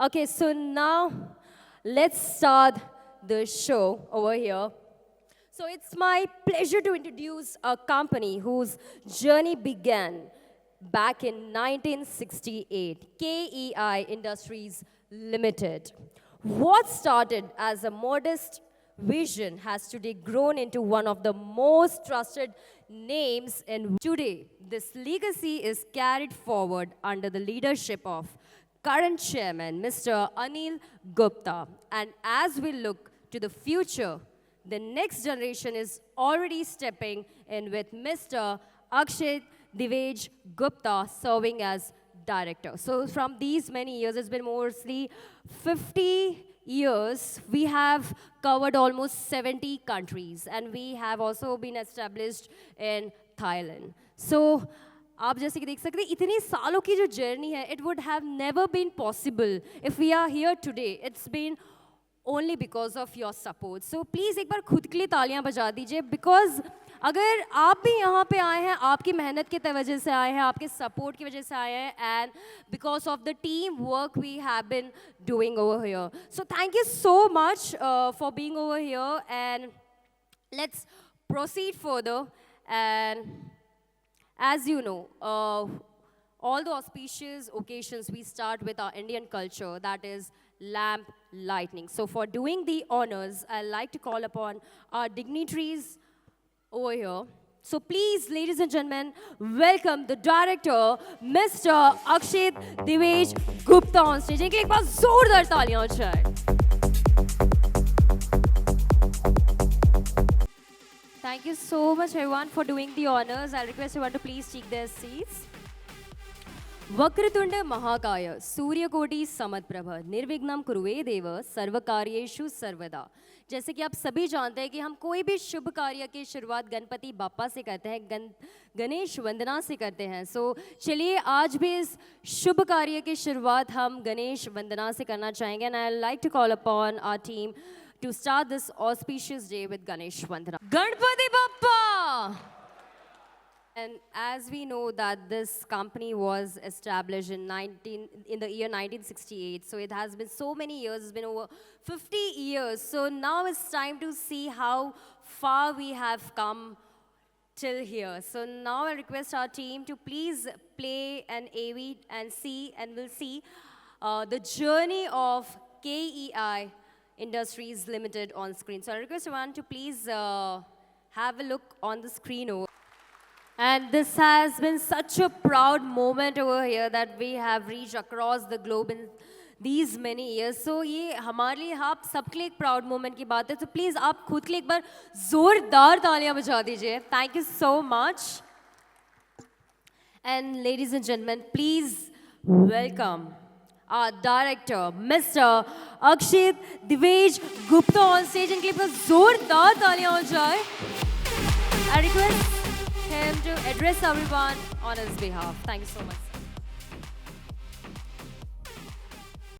Okay, so now let's start the show over here. So it's my pleasure to introduce a company whose journey began back in 1968, KEI Industries Limited. What started as a modest vision has today grown into one of the most trusted names in today. This legacy is carried forward under the leadership of current chairman, Mr. Anil Gupta. And as we look to the future, the next generation is already stepping in with Mr. Akshay Divej Gupta serving as director. So from these many years, it's been mostly 50 years, we have covered almost 70 countries and we have also been established in Thailand. So आप जैसे कि देख सकते हैं इतने सालों की जो जर्नी है it would have never been possible if we are here today. It's been only because of your support. So please एक बार खुद के लिए तालियां बजा दीजिए because अगर आप भी यहाँ पे आए हैं आपकी मेहनत की वजह से आए हैं आपके सपोर्ट की वजह से आए हैं and because of the team work we have been doing over here. So thank you so much for being over here and let's proceed further. And as you know, all the auspicious occasions we start with our Indian culture, that is lamp lightning. So for doing the honors, I'd like to call upon our dignitaries over here. So please, ladies and gentlemen, welcome the director, Mr. Akshay Divej Gupta on stage. इनके एक बार जोरदार तालियां हो जाए. Thank you so much everyone for doing the honors. I'll request everyone to please take their seats. Vakratunda महाकाय सूर्यकोटि समप्रभ निर्विघ्नं कुरुवे देव सर्वकार्येषु सर्वदा. जैसे कि आप सभी जानते हैं कि हम कोई भी शुभ कार्य की शुरुआत गणपति बाप्पा से करते हैं, गणेश वंदना से करते हैं. सो चलिए आज भी इस शुभ कार्य की शुरुआत हम गणेश वंदना से करना चाहेंगे. And I like to call upon our team to start this auspicious day with Ganesh Vandana. Ganpati Bappa! And as we know that this company was established in the year 1968, so it has been so many years, it's been over 50 years. So now it's time to see how far we have come till here. So now I request our team to please play an AV and we'll see the journey of KEI Industries Limited on screen. So I request everyone to please have a look on the screen over. And this has been such a proud moment over here that we have reached across the globe in these many years. So ये हमारे लिए आप सबके लिए एक proud moment की बात है. तो please आप खुद के लिए एक बार जोरदार तालियां बजा दीजिए. Thank you so much. And ladies and gentlemen, please welcome our director, Mr. Akshay Divej Gupta on stage. इनके लिए पर जोरदार तालियां हो जाए. I request him to address everyone on his behalf. Thank you so much.